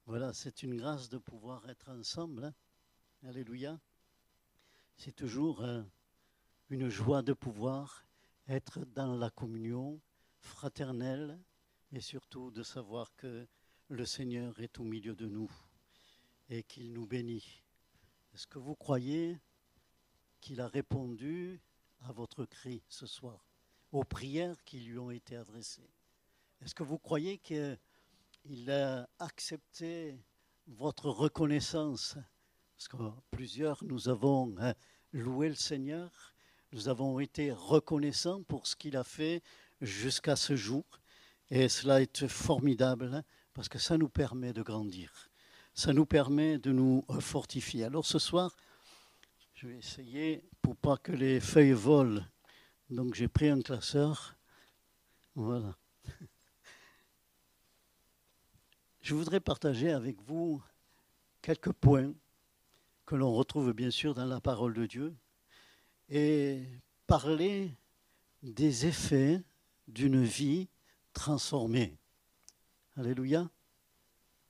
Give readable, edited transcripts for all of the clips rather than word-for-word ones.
Voilà, c'est une grâce de pouvoir être ensemble, hein. Alléluia. C'est toujours une joie de pouvoir être dans la communion fraternelle et surtout de savoir que le Seigneur est au milieu de nous et qu'il nous bénit. Est-ce que vous croyez qu'il a répondu à votre cri ce soir, aux prières qui lui ont été adressées? Est-ce que vous croyez qu'il a accepté votre reconnaissance? Parce que plusieurs, nous avons loué le Seigneur, nous avons été reconnaissants pour ce qu'il a fait jusqu'à ce jour. Et cela est formidable, hein, parce que ça nous permet de grandir. Ça nous permet de nous fortifier. Alors ce soir, je vais essayer, pour pas que les feuilles volent, donc j'ai pris un classeur. Voilà. Je voudrais partager avec vous quelques points que l'on retrouve bien sûr dans la parole de Dieu et parler des effets d'une vie transformée. Alléluia.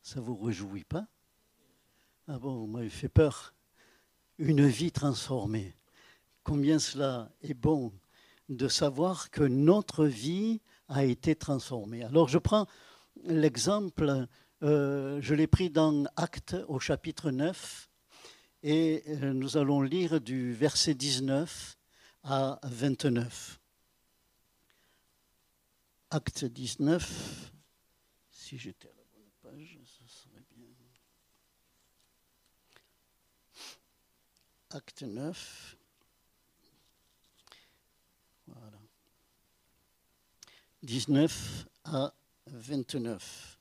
Ça ne vous réjouit pas? Ah bon, vous m'avez fait peur. Une vie transformée. Combien cela est bon de savoir que notre vie a été transformée. Alors je prends l'exemple, je l'ai pris dans Actes au chapitre 9 et nous allons lire du verset 19 à 29. Acte 19, si j'étais à la bonne page, ça serait bien. Acte 9, voilà. 19 à 29.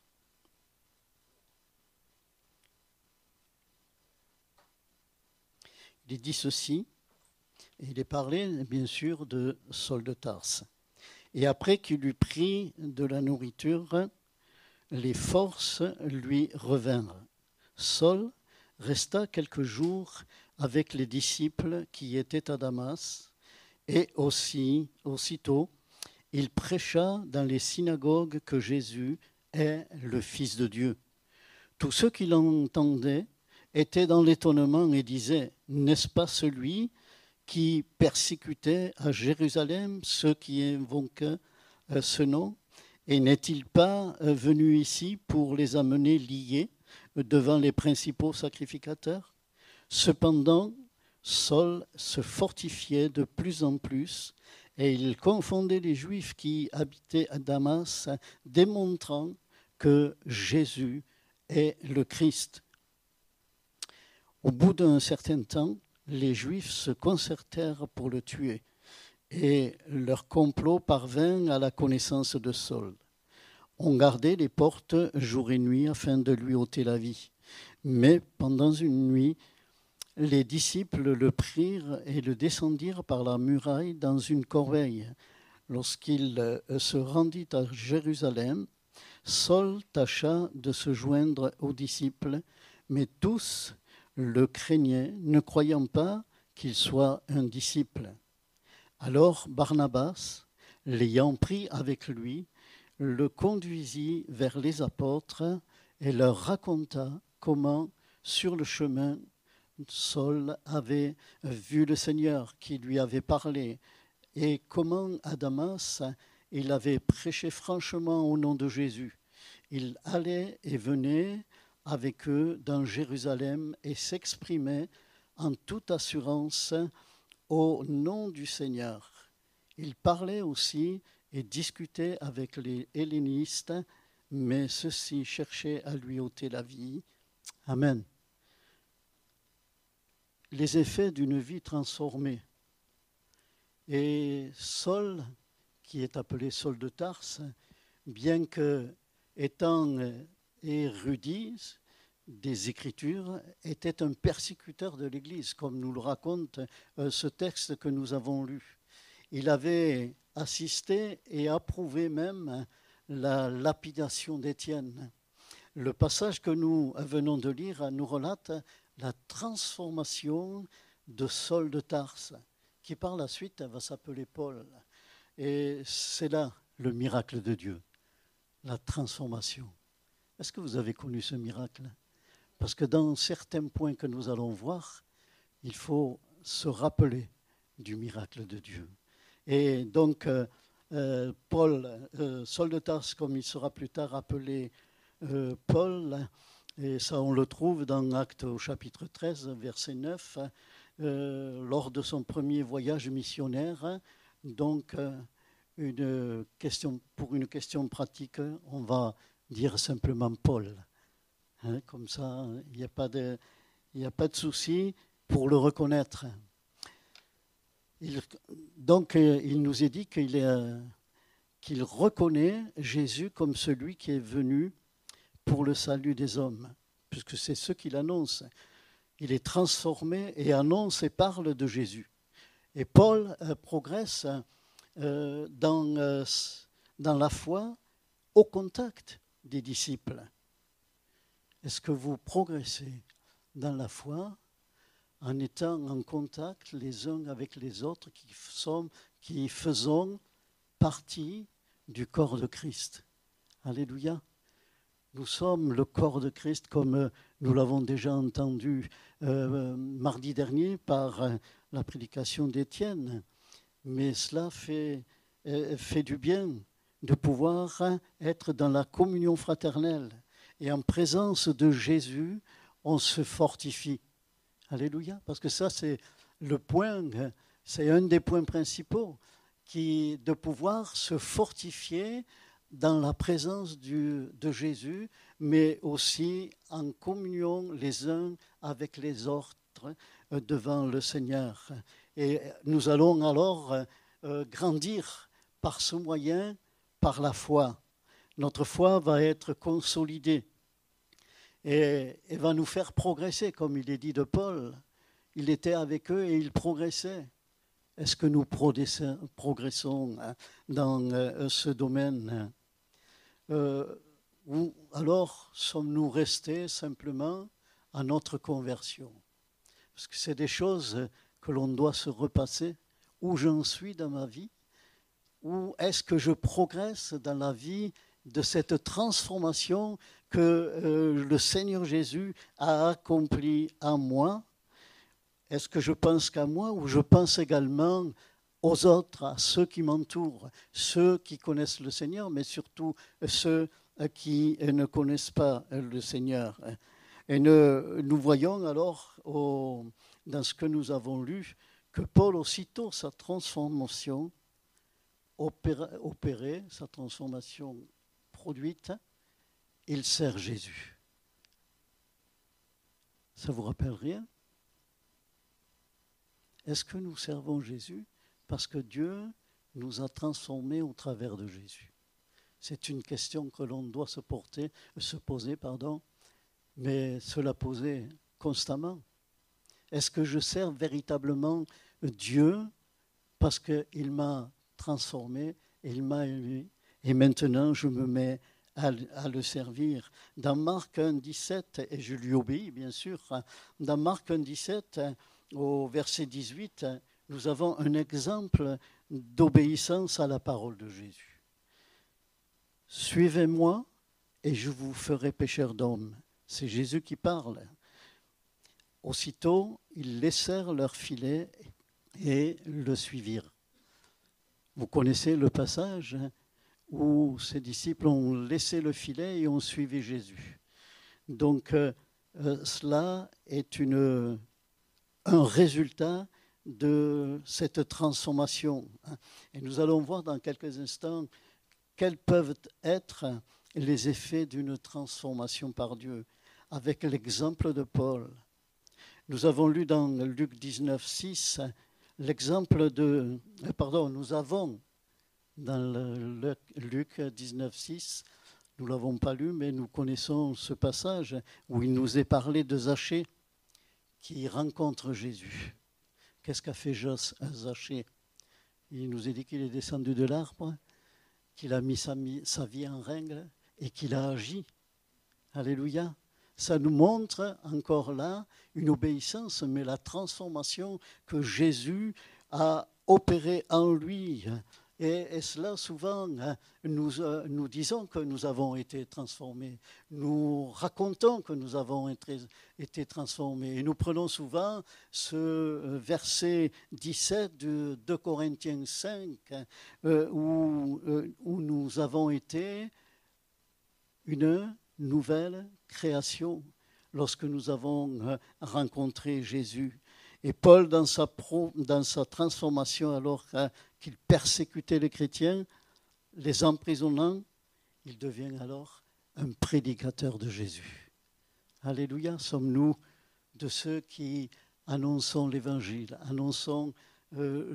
Il est dit ceci, et il est parlé bien sûr de Saul de Tarse. Et après qu'il eut pris de la nourriture, les forces lui revinrent. Saul resta quelques jours avec les disciples qui étaient à Damas, et aussitôt, il prêcha dans les synagogues que Jésus est le Fils de Dieu. Tous ceux qui l'entendaient étaient dans l'étonnement et disaient, n'est-ce pas celui qui persécutait à Jérusalem ceux qui invoquaient ce nom? Et n'est-il pas venu ici pour les amener liés devant les principaux sacrificateurs? Cependant, Saul se fortifiait de plus en plus et il confondait les Juifs qui habitaient à Damas, démontrant que Jésus est le Christ. Au bout d'un certain temps, les Juifs se concertèrent pour le tuer et leur complot parvint à la connaissance de Saul. On gardait les portes jour et nuit afin de lui ôter la vie. Mais pendant une nuit, les disciples le prirent et le descendirent par la muraille dans une corbeille. Lorsqu'il se rendit à Jérusalem, Saul tâcha de se joindre aux disciples, mais tous le craignaient, ne croyant pas qu'il soit un disciple. Alors Barnabas, l'ayant pris avec lui, le conduisit vers les apôtres et leur raconta comment, sur le chemin, Saul avait vu le Seigneur qui lui avait parlé et comment à Damas il avait prêché franchement au nom de Jésus. Il allait et venait avec eux dans Jérusalem et s'exprimait en toute assurance au nom du Seigneur. Il parlait aussi et discutait avec les hellénistes, mais ceux-ci cherchaient à lui ôter la vie. Amen. Les effets d'une vie transformée. Et Saul, qui est appelé Saul de Tarse, bien que étant érudit des Écritures, était un persécuteur de l'Église, comme nous le raconte ce texte que nous avons lu. Il avait assisté et approuvé même la lapidation d'Étienne. Le passage que nous venons de lire nous relate la transformation de Saul de Tarse, qui par la suite va s'appeler Paul. Et c'est là le miracle de Dieu, la transformation. Est-ce que vous avez connu ce miracle? Parce que dans certains points que nous allons voir, il faut se rappeler du miracle de Dieu. Et donc, Paul, Saul de Tarse, comme il sera plus tard appelé Paul, et ça on le trouve dans Actes au chapitre 13, verset 9, lors de son premier voyage missionnaire. Donc, pour une question pratique, on va dire simplement Paul. Hein, comme ça, il n'y a pas de souci pour le reconnaître. Donc, il nous est dit qu'il reconnaît Jésus comme celui qui est venu pour le salut des hommes, puisque c'est ce qu'il annonce. Il est transformé et annonce et parle de Jésus. Et Paul progresse dans la foi au contact des disciples. Est-ce que vous progressez dans la foi en étant en contact les uns avec les autres qui faisons partie du corps de Christ? Alléluia. Nous sommes le corps de Christ comme nous l'avons déjà entendu mardi dernier par la prédication d'Étienne. Mais cela fait du bien de pouvoir être dans la communion fraternelle. Et en présence de Jésus, on se fortifie. Alléluia. Parce que ça, c'est le point, c'est un des points principaux, de pouvoir se fortifier dans la présence de Jésus, mais aussi en communion les uns avec les autres devant le Seigneur. Et nous allons alors grandir par ce moyen, par la foi. Notre foi va être consolidée et va nous faire progresser, comme il est dit de Paul. Il était avec eux et il progressait. Est-ce que nous progressons dans ce domaine? Ou alors sommes-nous restés simplement à notre conversion? Parce que c'est des choses que l'on doit se repasser. Où j'en suis dans ma vie? Où est-ce que je progresse dans la vie de cette transformation que le Seigneur Jésus a accomplie en moi? Est-ce que je pense qu'à moi ou je pense également aux autres, à ceux qui m'entourent, ceux qui connaissent le Seigneur, mais surtout ceux qui ne connaissent pas le Seigneur? Et nous voyons alors, dans ce que nous avons lu, que Paul, aussitôt sa transformation opérée, sa transformation produite, il sert Jésus. Ça vous rappelle rien? Est-ce que nous servons Jésus parce que Dieu nous a transformés au travers de Jésus? C'est une question que l'on doit se poser, mais se la poser constamment. Est-ce que je sers véritablement Dieu parce qu'il m'a transformé, il m'a élu, et maintenant je me mets à le servir? Dans Marc 1,17, et je lui obéis bien sûr, dans Marc 1,17, au verset 18, nous avons un exemple d'obéissance à la parole de Jésus. Suivez-moi et je vous ferai pécheurs d'hommes. C'est Jésus qui parle. Aussitôt, ils laissèrent leur filet et le suivirent. Vous connaissez le passage où ces disciples ont laissé le filet et ont suivi Jésus. Donc, cela est un résultat de cette transformation. Et nous allons voir dans quelques instants quels peuvent être les effets d'une transformation par Dieu, avec l'exemple de Paul. Nous avons lu dans Luc 19, 6, nous avons dans Luc 19, 6, nous ne l'avons pas lu, mais nous connaissons ce passage où il nous est parlé de Zachée qui rencontre Jésus. Qu'est-ce qu'a fait Zachée? Il nous est dit qu'il est descendu de l'arbre, qu'il a mis sa vie en règle et qu'il a agi. Alléluia. Ça nous montre encore là une obéissance, mais la transformation que Jésus a opérée en lui Et cela, souvent, hein, nous disons que nous avons été transformés. Nous racontons que nous avons été transformés. Et nous prenons souvent ce verset 17 de 2 Corinthiens 5, où nous avons été une nouvelle création lorsque nous avons rencontré Jésus. Et Paul, dans sa transformation, alors qu'il persécutait les chrétiens, les emprisonnant, il devient alors un prédicateur de Jésus. Alléluia, sommes-nous de ceux qui annonçons l'Évangile, annonçons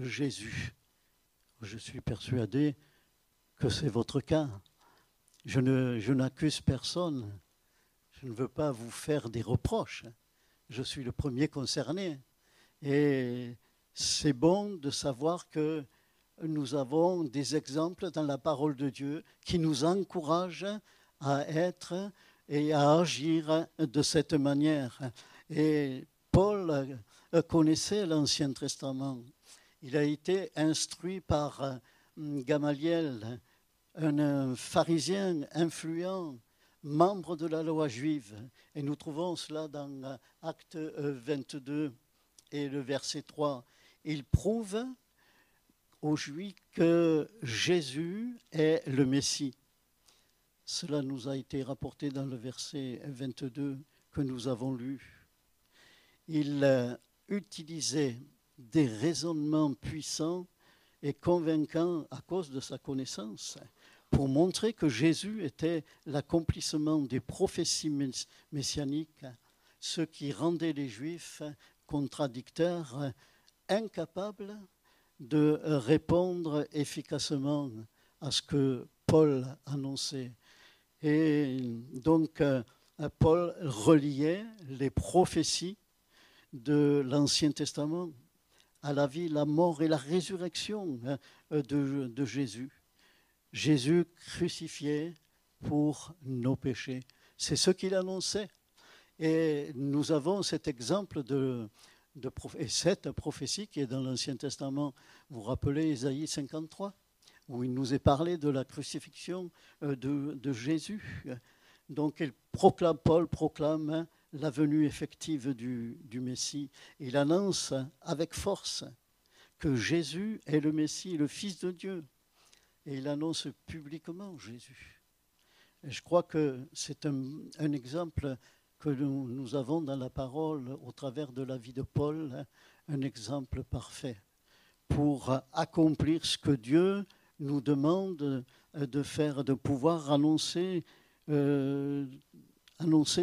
Jésus. Je suis persuadé que c'est votre cas. Je n'accuse personne. Je ne veux pas vous faire des reproches. Je suis le premier concerné. Et c'est bon de savoir que nous avons des exemples dans la parole de Dieu qui nous encouragent à être et à agir de cette manière. Et Paul connaissait l'Ancien Testament. Il a été instruit par Gamaliel, un pharisien influent, membre de la loi juive. Et nous trouvons cela dans Actes 22 et le verset 3. Il prouve aux Juifs que Jésus est le Messie. Cela nous a été rapporté dans le verset 22 que nous avons lu. Il utilisait des raisonnements puissants et convaincants à cause de sa connaissance pour montrer que Jésus était l'accomplissement des prophéties messianiques, ce qui rendait les Juifs contradicteurs, incapables de répondre efficacement à ce que Paul annonçait. Et donc, Paul reliait les prophéties de l'Ancien Testament à la vie, la mort et la résurrection de Jésus. Jésus crucifié pour nos péchés. C'est ce qu'il annonçait. Et nous avons cet exemple et cette prophétie qui est dans l'Ancien Testament. Vous vous rappelez Isaïe 53, où il nous est parlé de la crucifixion de Jésus. Donc Paul proclame la venue effective du Messie. Il annonce avec force que Jésus est le Messie, le Fils de Dieu. Et il annonce publiquement Jésus. Et je crois que c'est un exemple que nous avons dans la parole au travers de la vie de Paul, un exemple parfait pour accomplir ce que Dieu nous demande de faire, de pouvoir annoncer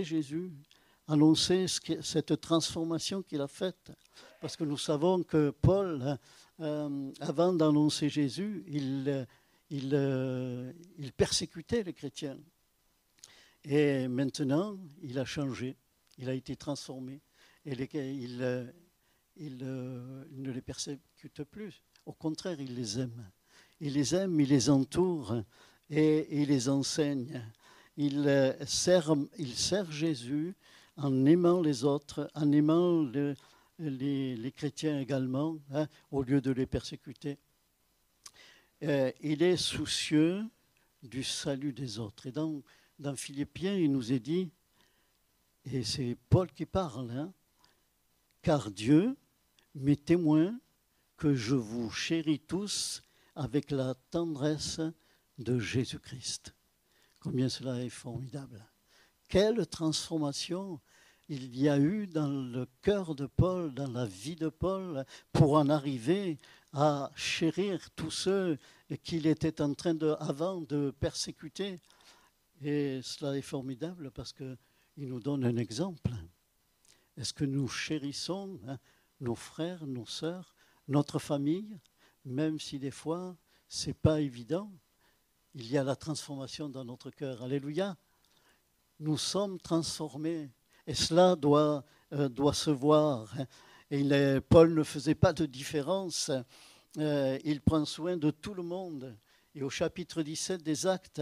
Jésus, annoncer cette transformation qu'il a faite. Parce que nous savons que Paul, avant d'annoncer Jésus, il persécutait les chrétiens. Et maintenant, il a changé, il a été transformé. Et il ne les persécute plus. Au contraire, il les aime. Il les aime, il les entoure et il les enseigne. Il sert Jésus en aimant les autres, en aimant les chrétiens également, au lieu de les persécuter. Il est soucieux du salut des autres. Et dans Philippiens, il nous est dit, et c'est Paul qui parle, car Dieu m'est témoin que je vous chéris tous avec la tendresse de Jésus-Christ. Combien cela est formidable. Quelle transformation il y a eu dans le cœur de Paul, dans la vie de Paul, pour en arriver à chérir tous ceux qu'il était en train avant de persécuter. Et cela est formidable parce qu'il nous donne un exemple. Est-ce que nous chérissons nos frères, nos sœurs, notre famille, même si des fois, ce n'est pas évident? Il y a la transformation dans notre cœur. Alléluia. Nous sommes transformés et cela doit se voir. Et Paul ne faisait pas de différence. Il prend soin de tout le monde. Et au chapitre 17 des Actes,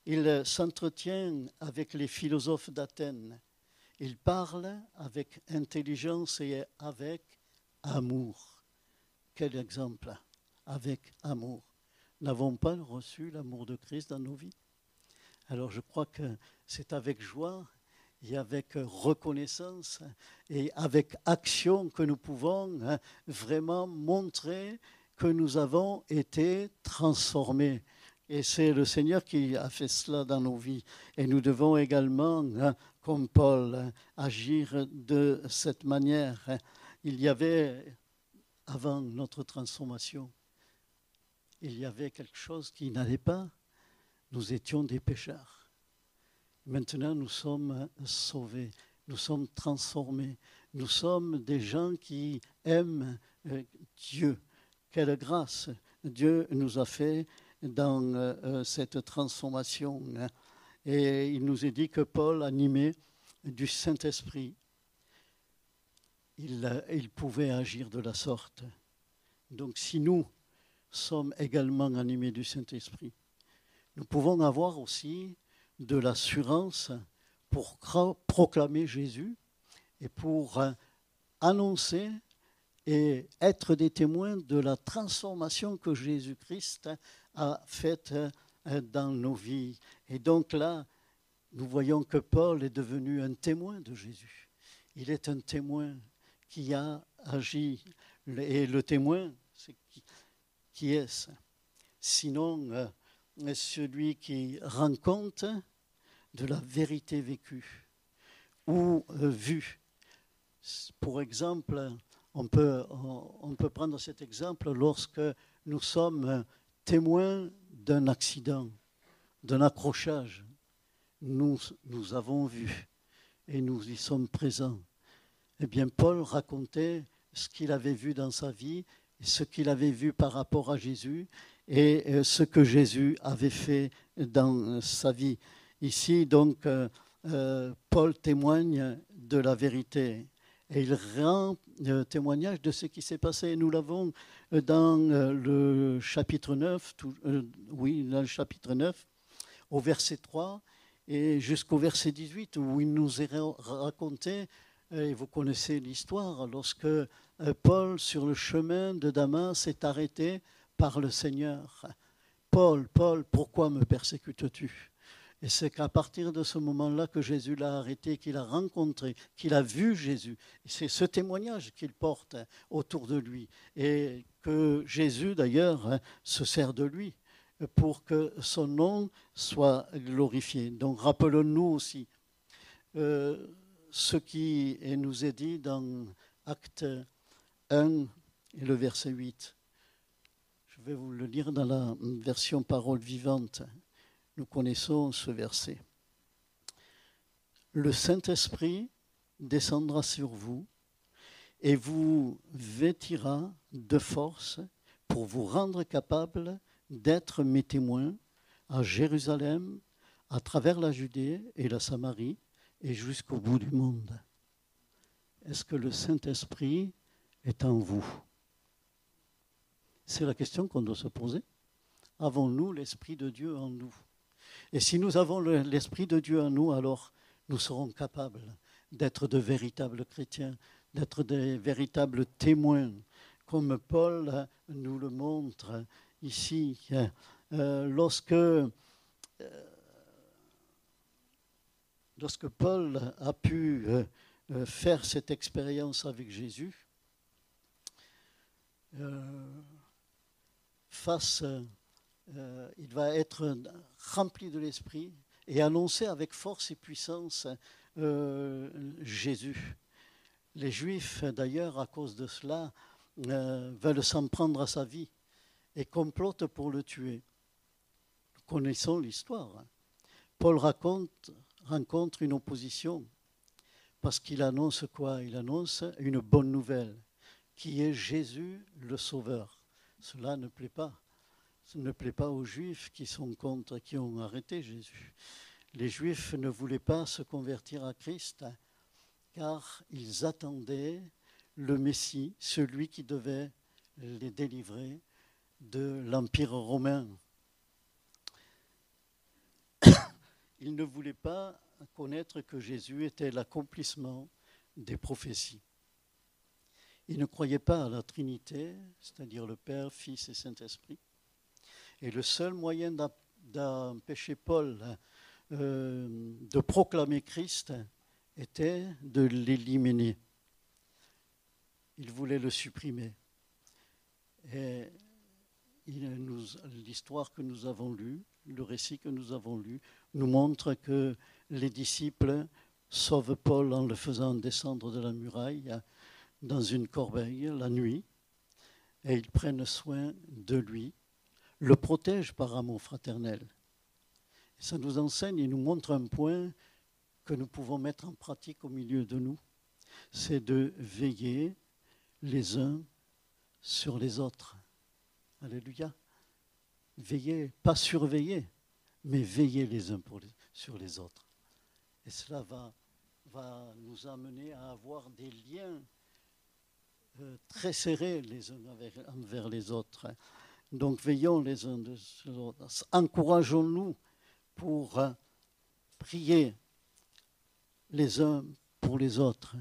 il s'entretient avec les philosophes d'Athènes. Il parle avec intelligence et avec amour. Quel exemple, avec amour. n'avons pas reçu l'amour de Christ dans nos vies? Alors je crois que c'est avec joie et avec reconnaissance et avec action que nous pouvons vraiment montrer que nous avons été transformés. Et c'est le Seigneur qui a fait cela dans nos vies. Et nous devons également, comme Paul, agir de cette manière. Il y avait, avant notre transformation, il y avait quelque chose qui n'allait pas. Nous étions des pécheurs. Maintenant, nous sommes sauvés, nous sommes transformés. Nous sommes des gens qui aiment Dieu. Quelle grâce Dieu nous a fait dans cette transformation. Et il nous est dit que Paul, animé du Saint-Esprit, il pouvait agir de la sorte. Donc si nous sommes également animés du Saint-Esprit, nous pouvons avoir aussi de l'assurance pour proclamer Jésus et pour annoncer et être des témoins de la transformation que Jésus-Christ a faite dans nos vies. Et donc là, nous voyons que Paul est devenu un témoin de Jésus. Il est un témoin qui a agi. Et le témoin, c'est qui est-ce? Sinon, celui qui rend compte de la vérité vécue ou vue. Pour exemple, on peut prendre cet exemple lorsque nous sommes témoins d'un accident, d'un accrochage. Nous avons vu et nous y sommes présents. Eh bien, Paul racontait ce qu'il avait vu dans sa vie, ce qu'il avait vu par rapport à Jésus et ce que Jésus avait fait dans sa vie. Ici, donc, Paul témoigne de la vérité et il rend témoignage de ce qui s'est passé. Nous l'avons dans le chapitre 9, dans le chapitre 9, au verset 3 et jusqu'au verset 18, où il nous est raconté, et vous connaissez l'histoire, lorsque Paul, sur le chemin de Damas, est arrêté par le Seigneur. Paul, Paul, pourquoi me persécutes-tu? Et c'est qu'à partir de ce moment-là que Jésus l'a arrêté, qu'il a rencontré, qu'il a vu Jésus. Et c'est ce témoignage qu'il porte autour de lui. Et que Jésus, d'ailleurs, se sert de lui pour que son nom soit glorifié. Donc rappelons-nous aussi ce qui nous est dit dans Acte 1 et le verset 8. Je vais vous le lire dans la version parole vivante. Nous connaissons ce verset. Le Saint-Esprit descendra sur vous et vous vêtira de force pour vous rendre capable d'être mes témoins à Jérusalem, à travers la Judée et la Samarie et jusqu'au bout du monde. Est-ce que le Saint-Esprit est en vous? C'est la question qu'on doit se poser. Avons-nous l'Esprit de Dieu en nous? Et si nous avons l'Esprit de Dieu en nous, alors nous serons capables d'être de véritables chrétiens, d'être des véritables témoins, comme Paul nous le montre ici. Lorsque Paul a pu faire cette expérience avec Jésus, il va être rempli de l'Esprit et annoncer avec force et puissance Jésus. Les Juifs, d'ailleurs, à cause de cela, veulent s'en prendre à sa vie et complotent pour le tuer. Nous connaissons l'histoire. Paul rencontre une opposition parce qu'il annonce quoi? Il annonce une bonne nouvelle, qui est Jésus le Sauveur. Cela ne plaît pas. Ça ne plaît pas aux Juifs qui sont contre, qui ont arrêté Jésus. Les Juifs ne voulaient pas se convertir à Christ car ils attendaient le Messie, celui qui devait les délivrer de l'Empire romain. Ils ne voulaient pas connaître que Jésus était l'accomplissement des prophéties. Ils ne croyaient pas à la Trinité, c'est-à-dire le Père, Fils et Saint-Esprit. Et le seul moyen d'empêcher Paul de proclamer Christ était de l'éliminer. Il voulait le supprimer. Et l'histoire que nous avons lue, le récit que nous avons lu, nous montre que les disciples sauvent Paul en le faisant descendre de la muraille dans une corbeille la nuit, et ils prennent soin de lui, le protègent par amour fraternel. Et ça nous enseigne et nous montre un point que nous pouvons mettre en pratique au milieu de nous, c'est de veiller les uns sur les autres. Alléluia. Veiller, pas surveiller, mais veiller les uns sur les autres. Et cela va nous amener à avoir des liens très serrés les uns envers les autres. Donc veillons les uns sur les autres. Encourageons-nous pour prier les uns pour les autres.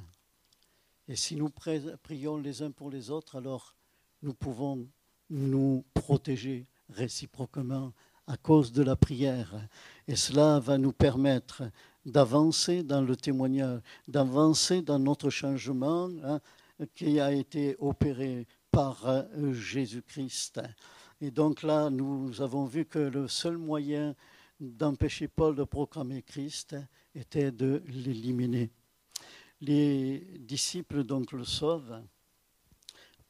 Et si nous prions les uns pour les autres, alors nous pouvons nous protéger réciproquement à cause de la prière. Et cela va nous permettre d'avancer dans le témoignage, d'avancer dans notre changement qui a été opéré par Jésus-Christ. Et donc là, nous avons vu que le seul moyen d'empêcher Paul de proclamer Christ était de l'éliminer. Les disciples donc le sauvent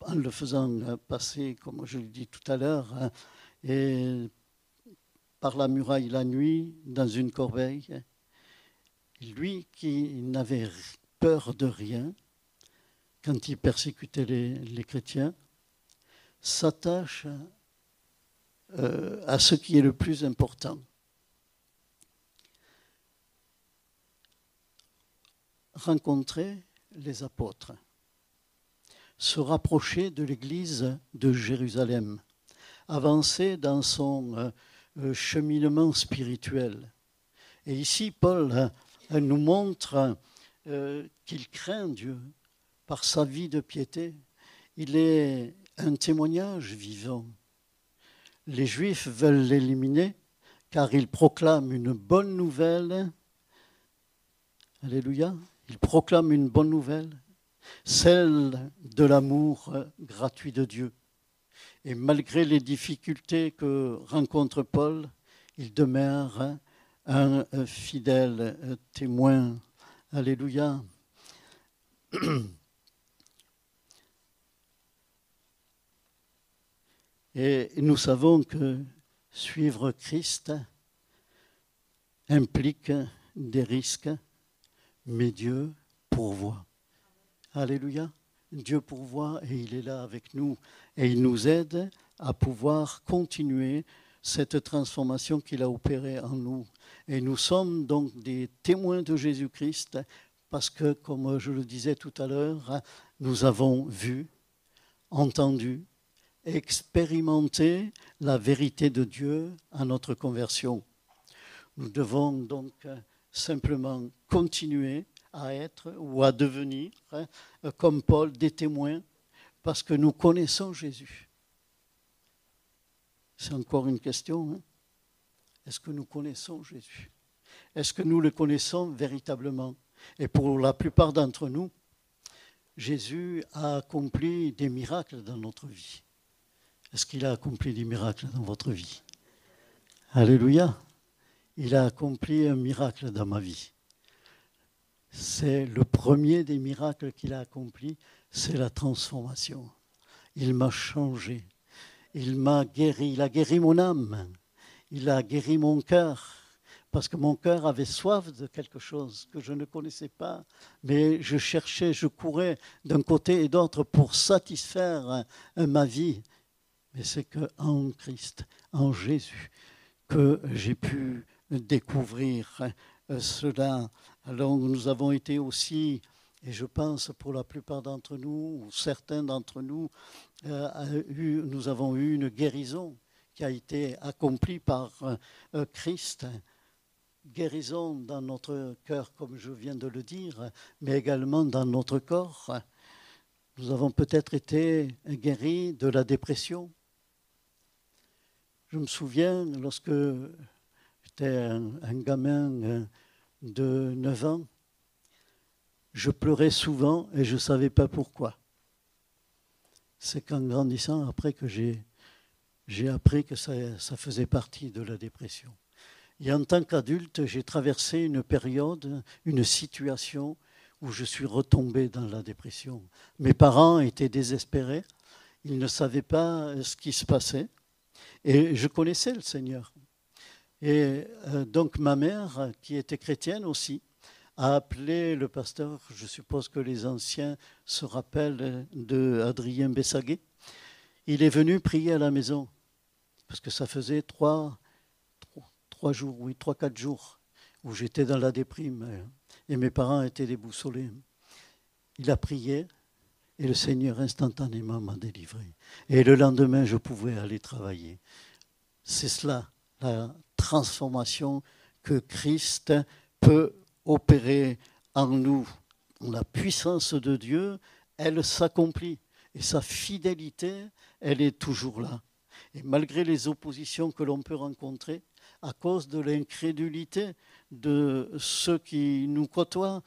en le faisant passer, comme je l'ai dit tout à l'heure, et par la muraille la nuit, dans une corbeille. Lui qui n'avait peur de rien, quand il persécutait les chrétiens, s'attache à ce qui est le plus important. Rencontrer les apôtres, se rapprocher de l'église de Jérusalem, avancer dans son cheminement spirituel. Et ici, Paul nous montre qu'il craint Dieu par sa vie de piété. Il est un témoignage vivant. Les Juifs veulent l'éliminer car il proclame une bonne nouvelle. Alléluia. Il proclame une bonne nouvelle, celle de l'amour gratuit de Dieu. Et malgré les difficultés que rencontre Paul, il demeure un fidèle témoin. Alléluia. Et nous savons que suivre Christ implique des risques, mais Dieu pourvoit. Alléluia. Dieu pourvoit et il est là avec nous. Et il nous aide à pouvoir continuer cette transformation qu'il a opérée en nous. Et nous sommes donc des témoins de Jésus-Christ parce que, comme je le disais tout à l'heure, nous avons vu, entendu, expérimenté la vérité de Dieu à notre conversion. Nous devons donc simplement continuer à être ou à devenir, comme Paul, des témoins, parce que nous connaissons Jésus. C'est encore une question. Est-ce que nous connaissons Jésus? Est-ce que nous le connaissons véritablement? Et pour la plupart d'entre nous, Jésus a accompli des miracles dans notre vie. Est-ce qu'il a accompli des miracles dans votre vie? Alléluia. Il a accompli un miracle dans ma vie. C'est le premier des miracles qu'il a accompli, c'est la transformation. Il m'a changé, il m'a guéri, il a guéri mon âme, il a guéri mon cœur, parce que mon cœur avait soif de quelque chose que je ne connaissais pas, mais je cherchais, je courais d'un côté et d'autre pour satisfaire ma vie. Mais c'est qu'en Christ, en Jésus, que j'ai pu découvrir cela. Alors nous avons été aussi, et je pense pour la plupart d'entre nous, ou certains d'entre nous, nous avons eu une guérison qui a été accomplie par Christ. Guérison dans notre cœur, comme je viens de le dire, mais également dans notre corps. Nous avons peut-être été guéris de la dépression. Je me souviens, lorsque j'étais un gamin de 9 ans, je pleurais souvent et je ne savais pas pourquoi. C'est qu'en grandissant, après que j'ai appris que ça faisait partie de la dépression. Et en tant qu'adulte, j'ai traversé une période, une situation où je suis retombé dans la dépression. Mes parents étaient désespérés, ils ne savaient pas ce qui se passait. Et je connaissais le Seigneur. Et donc ma mère, qui était chrétienne aussi, a appelé le pasteur, je suppose que les anciens se rappellent de Adrien Bessaguet. Il est venu prier à la maison, parce que ça faisait 3-4 jours, où j'étais dans la déprime, et mes parents étaient déboussolés. Il a prié, et le Seigneur instantanément m'a délivré. Et le lendemain, je pouvais aller travailler. C'est cela, la transformation que Christ peut opérer en nous. La puissance de Dieu, elle s'accomplit. Et sa fidélité, elle est toujours là. Et malgré les oppositions que l'on peut rencontrer, à cause de l'incrédulité de ceux qui nous côtoient,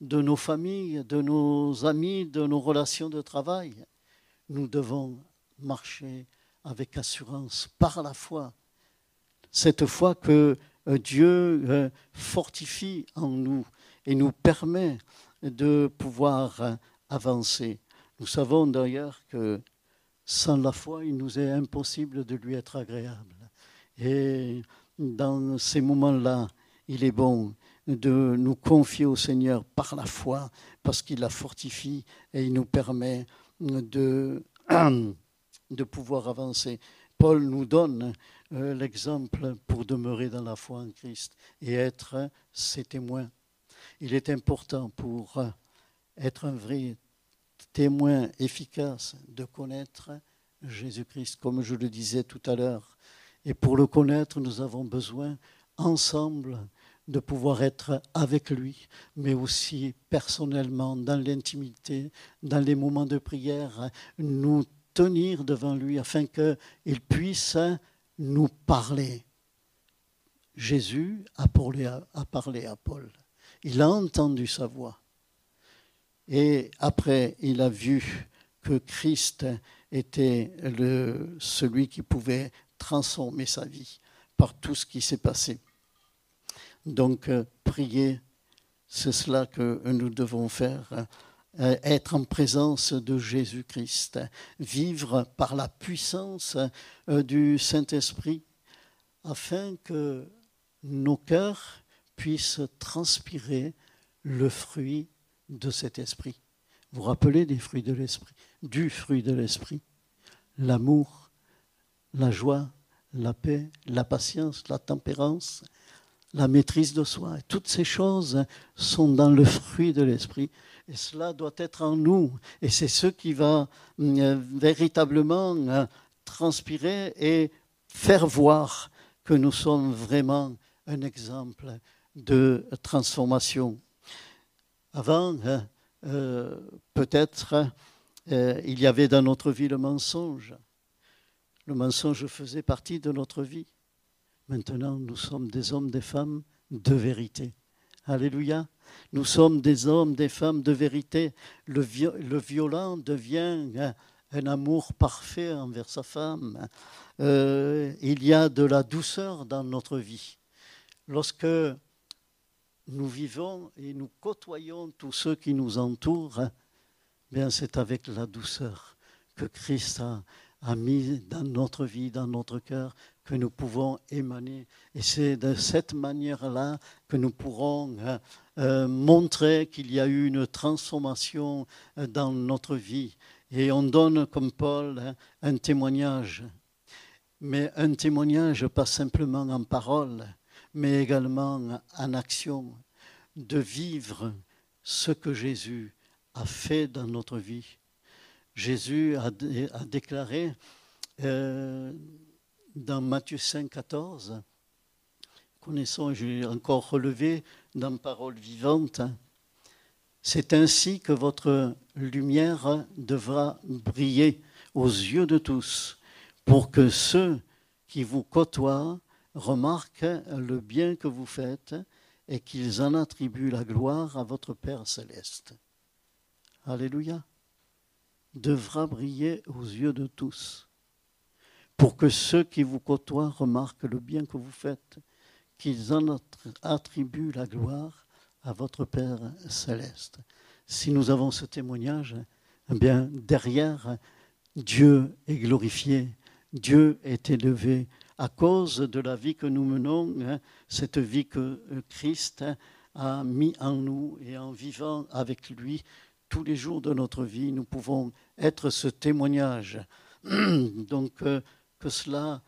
de nos familles, de nos amis, de nos relations de travail, nous devons marcher avec assurance par la foi. Cette foi que Dieu fortifie en nous et nous permet de pouvoir avancer. Nous savons d'ailleurs que sans la foi, il nous est impossible de lui être agréable. Et dans ces moments-là, il est bon de nous confier au Seigneur par la foi, parce qu'il la fortifie et il nous permet de pouvoir avancer. Paul nous donne l'exemple pour demeurer dans la foi en Christ et être ses témoins. Il est important pour être un vrai témoin efficace de connaître Jésus-Christ, comme je le disais tout à l'heure. Et pour le connaître, nous avons besoin ensemble de pouvoir être avec lui, mais aussi personnellement, dans l'intimité, dans les moments de prière, nous tenir devant lui afin qu'il puisse nous parler. Jésus a parlé à Paul. Il a entendu sa voix. Et après, il a vu que Christ était celui qui pouvait transformer sa vie par tout ce qui s'est passé. Donc, prier, c'est cela que nous devons faire. Être en présence de Jésus-Christ, vivre par la puissance du Saint-Esprit, afin que nos cœurs puissent transpirer le fruit de cet esprit. Vous vous rappelez des fruits de l'esprit, du fruit de l'esprit, l'amour, la joie, la paix, la patience, la tempérance, la maîtrise de soi. Toutes ces choses sont dans le fruit de l'esprit. Et cela doit être en nous. Et c'est ce qui va véritablement transpirer et faire voir que nous sommes vraiment un exemple de transformation. Avant, peut-être, il y avait dans notre vie le mensonge. Le mensonge faisait partie de notre vie. Maintenant, nous sommes des hommes, des femmes de vérité. Alléluia. Nous sommes des hommes, des femmes de vérité. Le violent devient un amour parfait envers sa femme. Il y a de la douceur dans notre vie. Lorsque nous vivons et nous côtoyons tous ceux qui nous entourent, bien c'est avec la douceur que Christ a mis dans notre vie, dans notre cœur, que nous pouvons émaner. Et c'est de cette manière-là que nous pourrons montrer qu'il y a eu une transformation dans notre vie. Et on donne, comme Paul, un témoignage. Mais un témoignage pas simplement en parole, mais également en action, de vivre ce que Jésus a fait dans notre vie. Jésus a déclaré dans Matthieu 5, 14, connaissons, j'ai encore relevé dans Parole vivante, c'est ainsi que votre lumière devra briller aux yeux de tous, pour que ceux qui vous côtoient remarquent le bien que vous faites et qu'ils en attribuent la gloire à votre Père céleste. Alléluia. Devra briller aux yeux de tous, pour que ceux qui vous côtoient remarquent le bien que vous faites, qu'ils en attribuent la gloire à votre Père céleste. Si nous avons ce témoignage, eh bien, derrière, Dieu est glorifié, Dieu est élevé à cause de la vie que nous menons, cette vie que Christ a mis en nous, et en vivant avec lui tous les jours de notre vie, nous pouvons être ce témoignage. Donc, que cela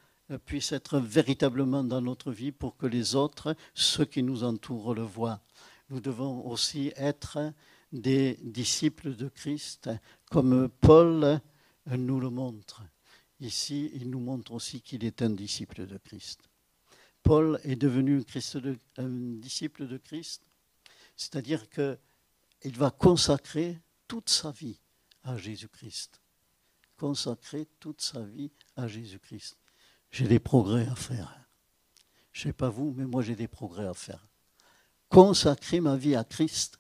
puisse être véritablement dans notre vie pour que les autres, ceux qui nous entourent, le voient. Nous devons aussi être des disciples de Christ, comme Paul nous le montre. Ici, il nous montre aussi qu'il est un disciple de Christ. Paul est devenu un disciple de Christ, c'est-à-dire qu'il va consacrer toute sa vie à Jésus-Christ. Consacrer toute sa vie à Jésus-Christ. J'ai des progrès à faire. Je ne sais pas vous, mais moi j'ai des progrès à faire. Consacrer ma vie à Christ,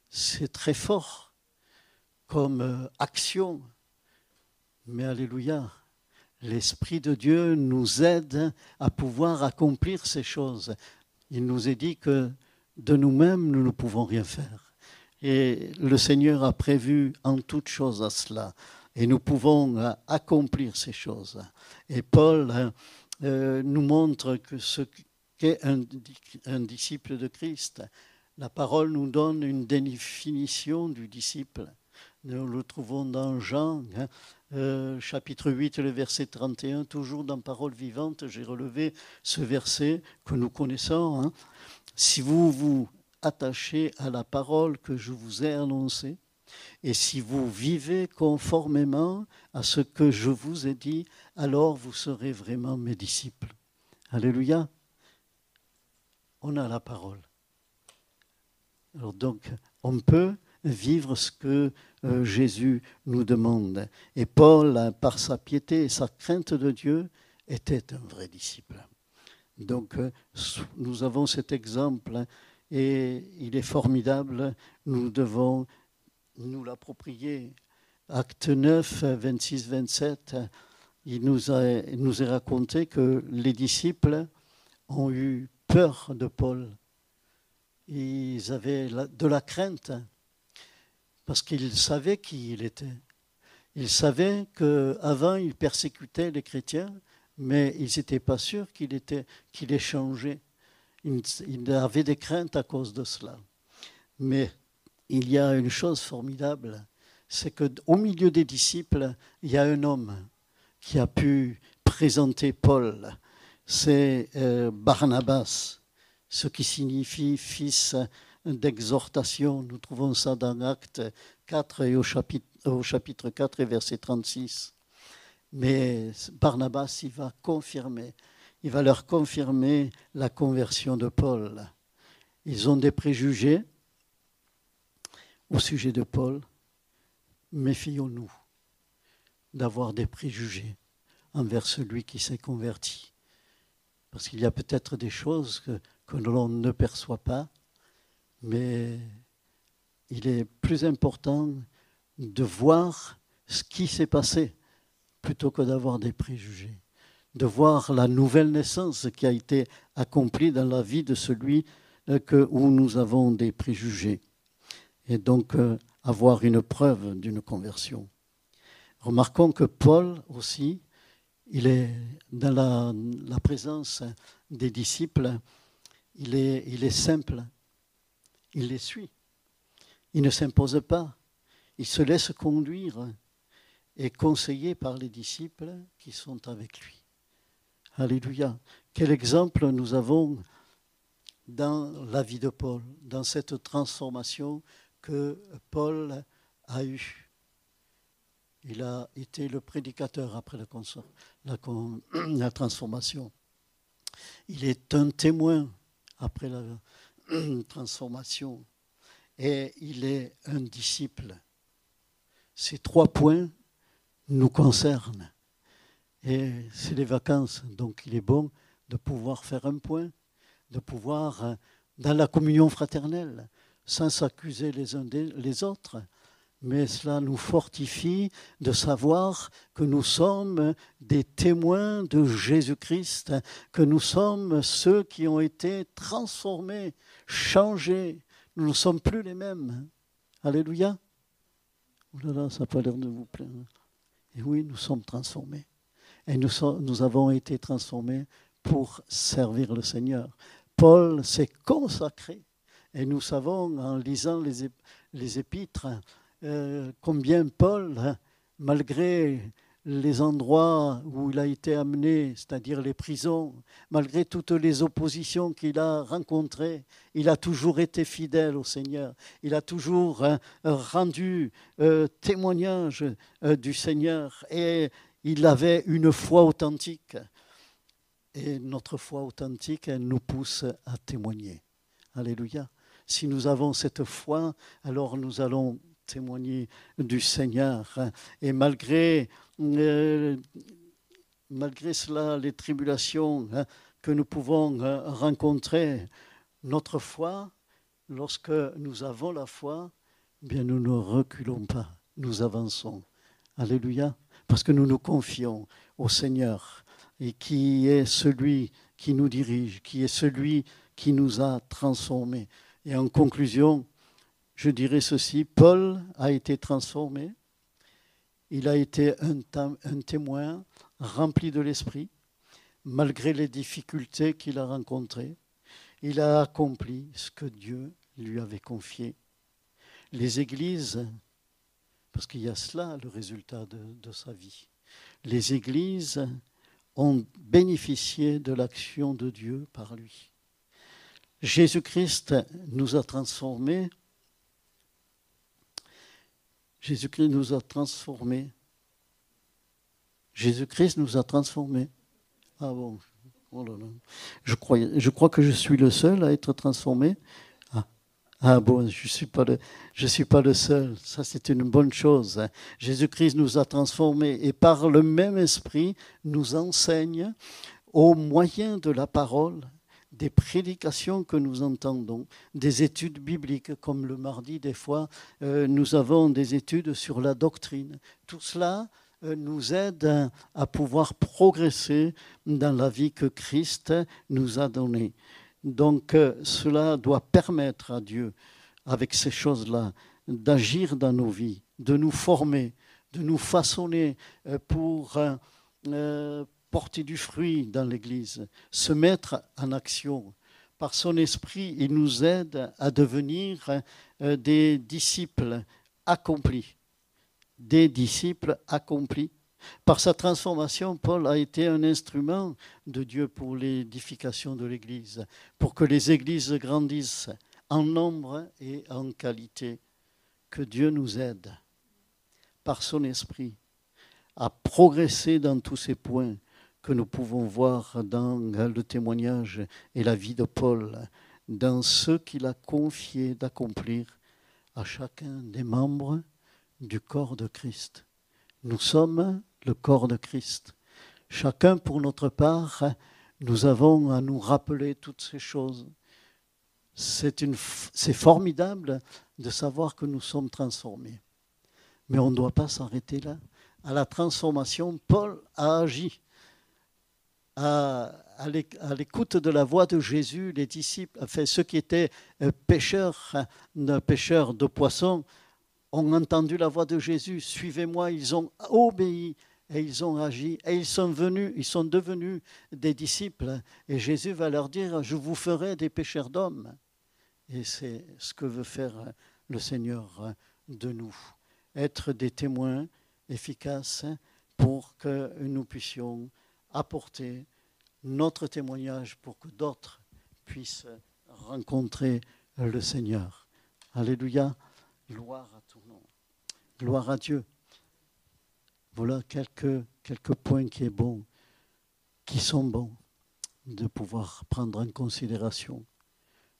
c'est très fort comme action. Mais alléluia, l'Esprit de Dieu nous aide à pouvoir accomplir ces choses. Il nous est dit que de nous-mêmes, nous ne pouvons rien faire. Et le Seigneur a prévu en toutes choses à cela. Et nous pouvons accomplir ces choses. Et Paul nous montre que ce qu'est un disciple de Christ. La parole nous donne une définition du disciple. Nous le trouvons dans Jean, chapitre 8, le verset 31, toujours dans Parole vivante, j'ai relevé ce verset que nous connaissons. Si vous vous attachez à la parole que je vous ai annoncée, et si vous vivez conformément à ce que je vous ai dit, alors vous serez vraiment mes disciples. Alléluia. On a la parole. Alors donc, on peut vivre ce que Jésus nous demande. Et Paul, par sa piété et sa crainte de Dieu, était un vrai disciple. Donc, nous avons cet exemple et il est formidable. Nous devons nous l'approprier. Acte 9, 26, 27, il nous est raconté que les disciples ont eu peur de Paul. Ils avaient de la crainte parce qu'ils savaient qui il était. Ils savaient qu'avant, il persécutait les chrétiens, mais ils n'étaient pas sûrs qu'il ait changé. Ils avaient des craintes à cause de cela. Mais il y a une chose formidable, c'est qu'au milieu des disciples, il y a un homme qui a pu présenter Paul. C'est Barnabas, ce qui signifie fils d'exhortation. Nous trouvons ça dans Acte 4 et au chapitre 4 et verset 36. Mais Barnabas, il va leur confirmer la conversion de Paul. Ils ont des préjugés au sujet de Paul. Méfions-nous d'avoir des préjugés envers celui qui s'est converti. Parce qu'il y a peut-être des choses que l'on ne perçoit pas, mais il est plus important de voir ce qui s'est passé plutôt que d'avoir des préjugés. De voir la nouvelle naissance qui a été accomplie dans la vie de celui où nous avons des préjugés. Et donc avoir une preuve d'une conversion. Remarquons que Paul aussi, il est dans la présence des disciples, il est simple, il les suit, il ne s'impose pas, il se laisse conduire et conseiller par les disciples qui sont avec lui. Alléluia. Quel exemple nous avons dans la vie de Paul, dans cette transformation que Paul a eue. Il a été le prédicateur après la transformation. Il est un témoin après la transformation. Et il est un disciple. Ces 3 points nous concernent. Et c'est les vacances, donc il est bon de pouvoir faire un point, de pouvoir, dans la communion fraternelle, sans s'accuser les uns les autres, mais cela nous fortifie de savoir que nous sommes des témoins de Jésus-Christ, que nous sommes ceux qui ont été transformés, changés. Nous ne sommes plus les mêmes. Alléluia. Oh là là, ça n'a pas l'air de vous plaire. Et oui, nous sommes transformés. Et nous avons été transformés pour servir le Seigneur. Paul s'est consacré. Et nous savons, en lisant les épîtres, combien Paul, malgré les endroits où il a été amené, c'est-à-dire les prisons, malgré toutes les oppositions qu'il a rencontrées, il a toujours été fidèle au Seigneur. Il a toujours rendu témoignage du Seigneur. Et il avait une foi authentique. Et notre foi authentique, elle nous pousse à témoigner. Alléluia. Si nous avons cette foi, alors nous allons témoigner du Seigneur. Et malgré cela, les tribulations que nous pouvons rencontrer, notre foi, lorsque nous avons la foi, bien nous ne reculons pas, nous avançons. Alléluia. Parce que nous nous confions au Seigneur et qui est celui qui nous dirige, qui est celui qui nous a transformés. Et en conclusion, je dirais ceci, Paul a été transformé, il a été un témoin rempli de l'Esprit, malgré les difficultés qu'il a rencontrées, il a accompli ce que Dieu lui avait confié. Les églises, parce qu'il y a cela le résultat de sa vie, les églises ont bénéficié de l'action de Dieu par lui. Jésus-Christ nous a transformés. Jésus-Christ nous a transformés. Jésus-Christ nous a transformés. Ah bon, oh là là. Je crois que je suis le seul à être transformé. Ah bon, je suis pas le seul. Ça, c'est une bonne chose. Jésus-Christ nous a transformés et par le même esprit nous enseigne au moyen de la parole, des prédications que nous entendons, des études bibliques, comme le mardi, des fois, nous avons des études sur la doctrine. Tout cela nous aide à pouvoir progresser dans la vie que Christ nous a donnée. Donc, cela doit permettre à Dieu, avec ces choses-là, d'agir dans nos vies, de nous former, de nous façonner pour porter du fruit dans l'Église, se mettre en action. Par son esprit, il nous aide à devenir des disciples accomplis. Des disciples accomplis. Par sa transformation, Paul a été un instrument de Dieu pour l'édification de l'Église, pour que les églises grandissent en nombre et en qualité. Que Dieu nous aide, par son esprit, à progresser dans tous ces points que nous pouvons voir dans le témoignage et la vie de Paul, dans ce qu'il a confié d'accomplir à chacun des membres du corps de Christ. Nous sommes le corps de Christ. Chacun pour notre part, nous avons à nous rappeler toutes ces choses. C'est formidable de savoir que nous sommes transformés. Mais on ne doit pas s'arrêter là. À la transformation, Paul a agi. À l'écoute de la voix de Jésus, les disciples, enfin ceux qui étaient pêcheurs de poissons, ont entendu la voix de Jésus, suivez-moi, ils ont obéi et ils ont agi et ils sont devenus des disciples. Et Jésus va leur dire, je vous ferai des pêcheurs d'hommes. Et c'est ce que veut faire le Seigneur de nous, être des témoins efficaces pour que nous puissions apporter notre témoignage pour que d'autres puissent rencontrer le Seigneur. Alléluia. Gloire à ton nom. Gloire à Dieu. Voilà quelques points qui sont bons de pouvoir prendre en considération.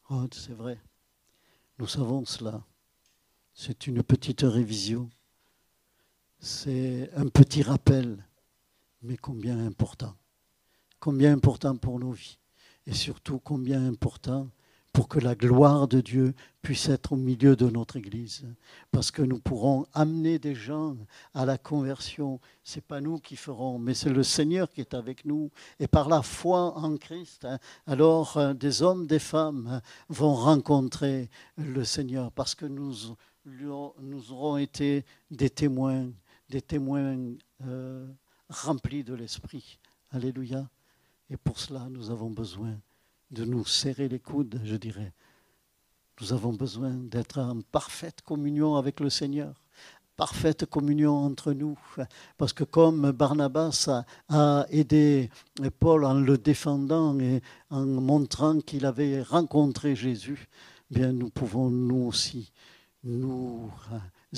Oh, c'est vrai. Nous savons cela. C'est une petite révision. C'est un petit rappel mais combien important. Combien important pour nos vies. Et surtout, combien important pour que la gloire de Dieu puisse être au milieu de notre Église. Parce que nous pourrons amener des gens à la conversion. Ce n'est pas nous qui ferons, mais c'est le Seigneur qui est avec nous. Et par la foi en Christ, alors des hommes, des femmes vont rencontrer le Seigneur. Parce que nous aurons été des témoins remplis de l'Esprit. Alléluia. Et pour cela, nous avons besoin de nous serrer les coudes, je dirais. Nous avons besoin d'être en parfaite communion avec le Seigneur, parfaite communion entre nous. Parce que comme Barnabas a aidé Paul en le défendant et en montrant qu'il avait rencontré Jésus, bien nous pouvons nous aussi nous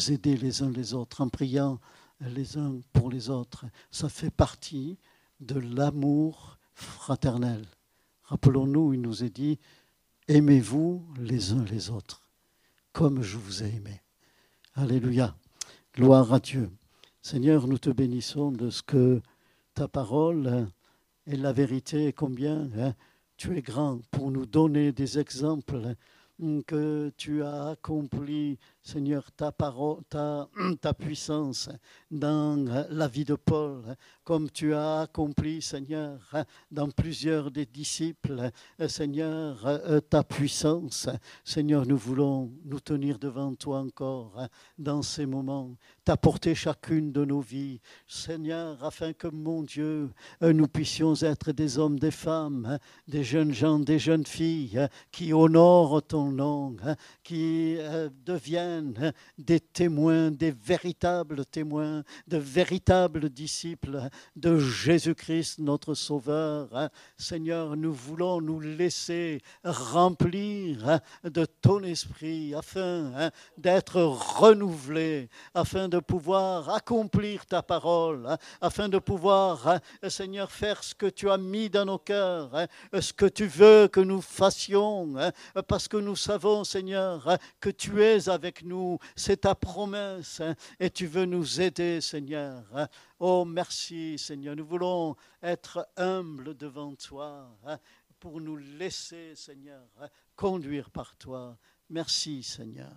aider les uns les autres en priant les uns pour les autres. Ça fait partie de l'amour fraternel. Rappelons-nous, il nous est dit, aimez-vous les uns les autres, comme je vous ai aimé. Alléluia, gloire à Dieu. Seigneur, nous te bénissons de ce que ta parole est la vérité et combien tu es grand pour nous donner des exemples que tu as accompli, Seigneur, ta parole, ta puissance dans la vie de Paul, comme tu as accompli, Seigneur, dans plusieurs des disciples, Seigneur, ta puissance. Seigneur, nous voulons nous tenir devant toi encore dans ces moments, t'apporter chacune de nos vies, Seigneur, afin que, mon Dieu, nous puissions être des hommes, des femmes, des jeunes gens, des jeunes filles qui honorent ton nom, qui deviennent des témoins, des véritables témoins, de véritables disciples de Jésus-Christ, notre Sauveur. Seigneur, nous voulons nous laisser remplir de ton esprit afin d'être renouvelés, afin de pouvoir accomplir ta parole, afin de pouvoir, Seigneur, faire ce que tu as mis dans nos cœurs, ce que tu veux que nous fassions, parce que nous savons, Seigneur, que tu es avec nous, c'est ta promesse, et tu veux nous aider, Seigneur. Oh, merci, Seigneur. Nous voulons être humbles devant toi pour nous laisser, Seigneur, conduire par toi. Merci, Seigneur.